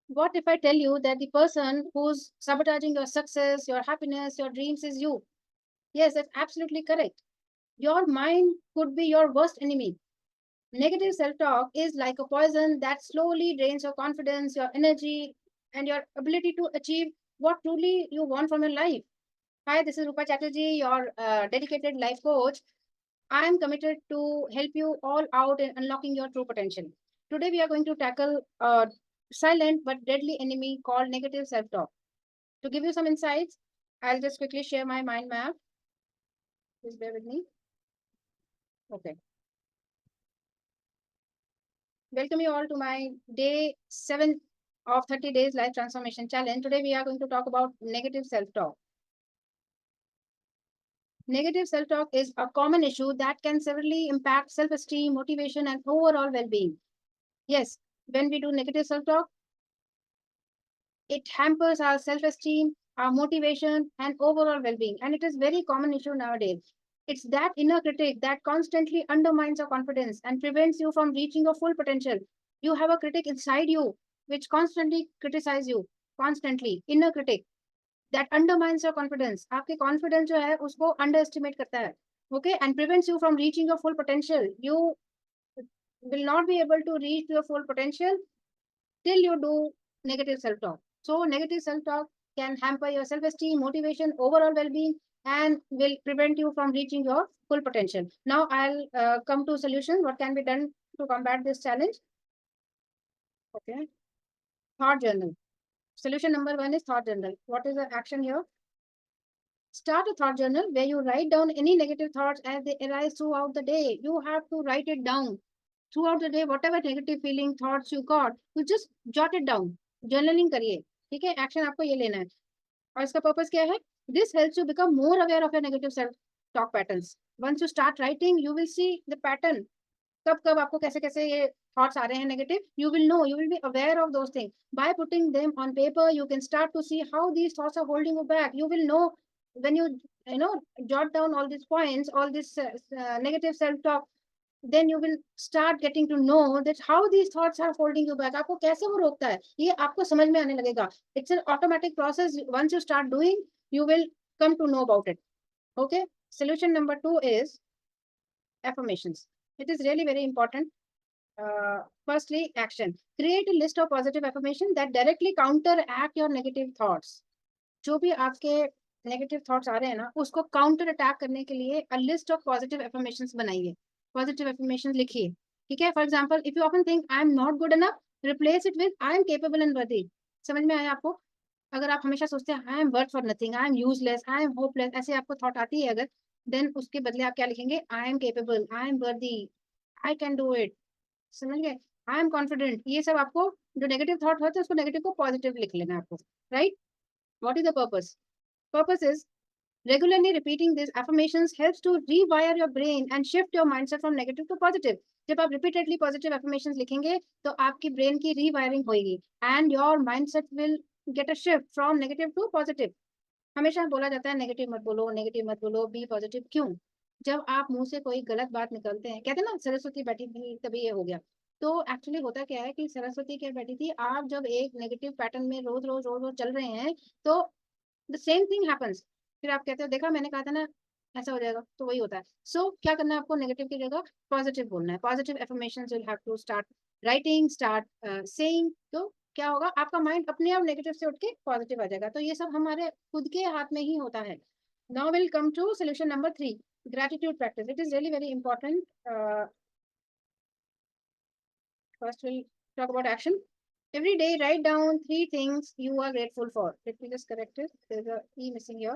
What if I tell you that the person who's sabotaging your success, your happiness, your dreams is you? Yes, that's absolutely correct. Your mind could be your worst enemy. Negative self talk is like a poison that slowly drains your confidence, your energy, and your ability to achieve what truly you want from your life. Hi, this is Rupa Chatterjee, your dedicated life coach. I am committed to help you all out in unlocking your true potential. Today, we are going to tackle a silent but deadly enemy called negative self talk. To give you some insights, I'll just quickly share my mind map. Please bear with me. Okay. Welcome you all to my day 7 of 30 days life transformation challenge. Today, we are going to talk about negative self talk. Negative self talk is a common issue that can severely impact self esteem, motivation, and overall well being. Yes, when we do negative self talk, it hampers our self-esteem, our motivation, and overall well-being. And it is very common issue nowadays. It's that inner critic that constantly undermines your confidence and prevents you from reaching your full potential. You have a critic inside you which constantly criticize you, constantly inner critic that undermines your confidence. आपके confidence जो है उसको underestimate करता है. Okay, and prevents you from reaching your full potential. You will not be able to reach your full potential till you do negative self talk. So, negative self talk can hamper your self esteem, motivation, overall well being, and will prevent you from reaching your full potential. Now, I'll come to solutions. What can be done to combat this challenge? Okay. Thought journal. Solution number one is thought journal. What is the action here? Start a thought journal where you write down any negative thoughts as they arise throughout the day. You have to write it down throughout the day. Whatever negative feeling thoughts you got, you just jot it down. Journaling करिए. ठीक है, action आपको ये लेना है. और इसका purpose क्या है? This helps you become more aware of your negative self talk patterns. Once you start writing, you will see the pattern. कब कब आपको कैसे कैसे ये थॉट्स आ रहे हैं negative, you will know, you will be aware of those thing. By putting them on paper you can start to see how these thoughts are holding you back. You will know when you know jot down all these points, all this negative self talk, then you will start getting to know that how these thoughts are holding you back. आपको कैसे वो रोकता है ये आपको समझ में आने लगेगा. It's an automatic process. Once you start doing, you will come to know about it. Okay. Solution number 2 is affirmations. It is really very important. Firstly, action. Create a list of positive affirmation that directly counteract your negative thoughts. जो भी आपके negative thoughts आ रहे हैं ना, उसको counter attack करने के लिए a list of positive affirmations बनाइए. पॉजिटिव एफर्मेशंस लिखिए. ठीक है. For example, if you often think I am not good enough, replace it with I am capable and वर्दी. समझ में आया आपको? अगर आप हमेशा सोचते हैं I am worth for nothing, I am useless, I am hopeless, ऐसे आपको थॉट आती है अगर, देन उसके बदले आप क्या लिखेंगे? I am capable, I am वर्दी, आई कैन डू इट. समझ गए? I am confident. ये सब आपको जो नेगेटिव थॉट होते हैं उसको नेगेटिव को पॉजिटिव लिख लेना है आपको. Right? What is the purpose? Purpose is regularly repeating these affirmations helps to rewire your brain and shift your mindset from negative to positive. जब आप repeatedly positive affirmations लिखेंगे तो आपकी brain की rewiring होगी and your mindset will get a shift from negative to positive. हमेशा बोला जाता है नेगेटिव मत बोलो, नेगेटिव मत बोलो, बी पॉजिटिव. क्यों? जब आप मुंह से कोई गलत बात निकलते हैं, कहते हैं ना सरस्वती बैठी थी तभी ये हो गया. तो एक्चुअली होता क्या है कि सरस्वती क्या बैठी थी, आप जब एक नेगेटिव पैटर्न में रोज रोज रोज रोज चल रहे हैं तो द सेम थिंग हैपेंस. फिर आप कहते हो देखा मैंने कहा था ना ऐसा हो जाएगा, तो वही होता है. सो क्या करना है आपको? नेगेटिव की जगह पॉजिटिव बोलना है. Positive affirmations will have to start writing, start saying. तो क्या होगा? आपका माइंड अपने आप नेगेटिव से उठ के पॉजिटिव आ जाएगा. तो ये सब हमारे खुद के हाथ में ही होता है. Now will come to solution number 3, gratitude practice. It is really very important. First we'll talk about action. Every day write down 3 things you are grateful for. Let me just correct it. There's a e missing here.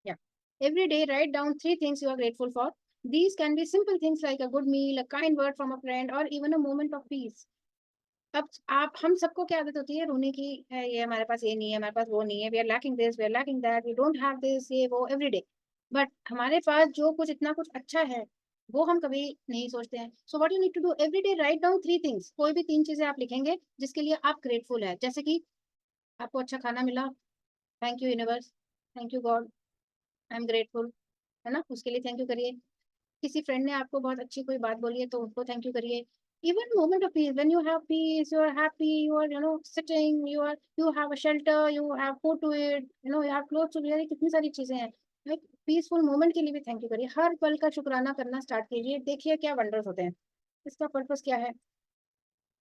Yeah. Every day, write down 3 things you are grateful for. These can be simple things like a good meal, a kind word from a friend, or even a moment of peace. अब आप हम सबको क्या आदत होती है रोने की, ये हमारे पास ये नहीं है, हमारे पास वो नहीं है, we are lacking this, we are lacking that, we don't have this, ये वो एवरी डे. बट हमारे पास जो कुछ इतना कुछ अच्छा है वो हम कभी नहीं सोचते हैं. So what you need to do, every day write down 3 things. कोई भी 3 चीजें आप लिखेंगे जिसके लिए आप ग्रेटफुल है. जैसे कि आपको अच्छा खाना मिला, thank you universe, thank you God, I am grateful. है ना? उसके लिए थैंक यू करिए. किसी फ्रेंड ने आपको बहुत अच्छी कोई बात बोली है तो उनको थैंक यू करिए. Even moment of peace, when you have peace, you are happy, you are, sitting, you have a shelter, you have food to eat, you have clothes to wear, कितनी सारी चीजें हैं। लाइक पीसफुल मोमेंट के लिए भी thank you करिए, हर पल का शुक्राना करना स्टार्ट कीजिए, देखिए क्या वंडर्स होते हैं। इसका पर्पस क्या है?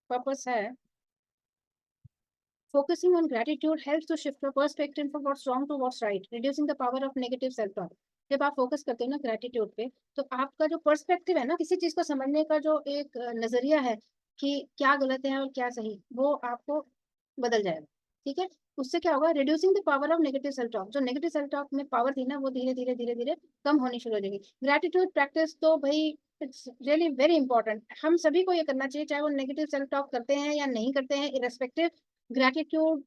पर्पस है focusing on gratitude helps to shift your perspective from what's wrong to what's right, reducing the power of negative self-talk. जब आप फोकस करते हो ना ग्रेटिट्यूड पे, तो आपका जो पर्सपेक्टिव है ना, किसी चीज को समझने का जो एक नजरिया है कि क्या गलत है और क्या सही, वो आपको बदल जाएगा। ठीक है, उससे क्या होगा? Reducing the power of negative self talk. जो नेगेटिव सेल्फ टॉक में पावर थी ना, वो धीरे धीरे धीरे धीरे कम होनी शुरू हो जाएगी। ग्रेटिट्यूड प्रैक्टिस तो भाई इट्स रियली वेरी इंपॉर्टेंट, हम सभी को ये करना चाहिए, चाहे वो नेगेटिव सेल्फ टॉक करते हैं या नहीं करते हैं, इरेस्पेक्टिव। ग्रैटिट्यूड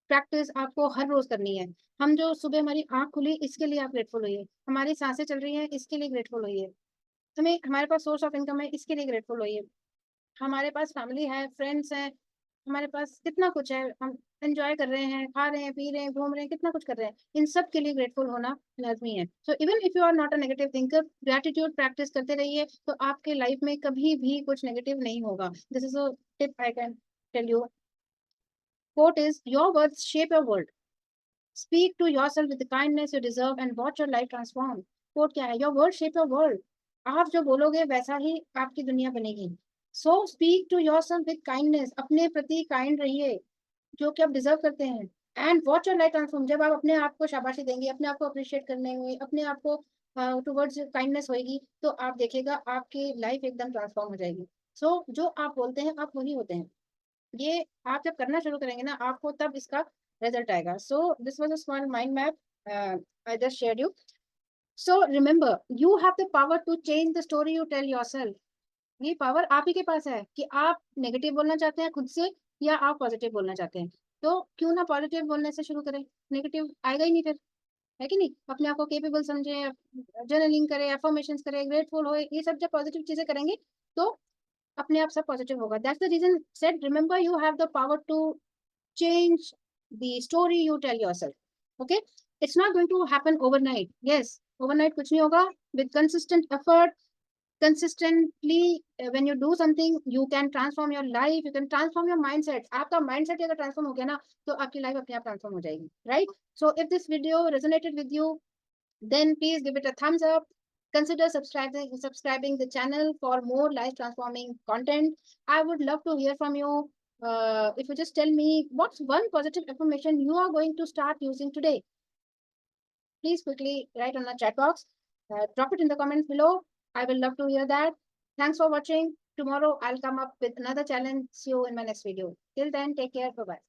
प्रैक्टिस आपको हर रोज करनी है। हम जो सुबह हमारी आंख खुली, इसके लिए आप ग्रेटफुल होइए। हमारी सांसें चल रही हैं, इसके लिए ग्रेटफुल होइए। हमें हमारे पास सोर्स ऑफ इनकम है, इसके लिए ग्रेटफुल होइए। हमारे पास फैमिली है, फ्रेंड्स हैं, हमारे पास कितना कुछ है, हम एंजॉय कर रहे हैं, खा रहे हैं, पी रहे हैं, घूम रहे हैं, कितना कुछ कर रहे हैं, इन सब के लिए ग्रेटफुल होना लाजमी है। So even if you are not a negative thinker, gratitude practice करते रहिए, तो आपके लाइफ में कभी भी कुछ नेगेटिव नहीं होगा। This is a tip I can tell you. Quote is, your words shape your world. Speak to yourself with the kindness you deserve and watch your life transform. Quote क्या है? Your words shape your world. आप जो बोलोगे वैसा ही आपकी दुनिया बनेगी। So speak to yourself with kindness. अपने प्रति काइंड रहिए, जो कि आप डिजर्व करते हैं। And watch your life transform. जब आप अपने आप को शाबाशी देंगे, अपने आप को अप्रिशिएट करने हुए, अपने आप को टुवर्ड्स काइंडनेस होएगी, तो आप देखिएगा आपकी लाइफ एकदम ट्रांसफॉर्म हो जाएगी। सो जो आप बोलते हैं, आप वही होते हैं। ये आप जब करना शुरू करेंगे ना, आपको तब इसका रिजल्ट आएगा। So this was a small mind map I just shared you. So remember, you have the power to change the story you tell yourself. ये पावर आप ही के पास है कि आप नेगेटिव बोलना चाहते हैं खुद से, या आप पॉजिटिव बोलना चाहते हैं। तो क्यों ना पॉजिटिव बोलने से शुरू करें, नेगेटिव आएगा ही नहीं फिर, है कि नहीं? अपने आप को केपेबल समझे, जर्नलिंग करें, अफर्मेशंस करें, ग्रेटफुल हो, ये सब जब पॉजिटिव चीजें करेंगे, तो अपने आप सब पॉजिटिव होगा। That's the reason said, remember you have the power to change the story you tell yourself. Okay, it's not going to happen overnight. Yes, overnight kuch nahi hoga. With consistent effort, consistently, when you do something, you can transform your life, you can transform your mindset. आपका mindset अगर transform हो गया ना, तो आपकी life अपने आप transform हो जाएगी, right? So if this video resonated with you, then please give it a thumbs up. Consider subscribing the channel for more life transforming content. I would love to hear from you. If you just tell me what's one positive affirmation you are going to start using today, please quickly write on the chat box. Drop it in the comments below. I will love to hear that. Thanks for watching. Tomorrow I'll come up with another challenge. See you in my next video. Till then, take care. Bye bye.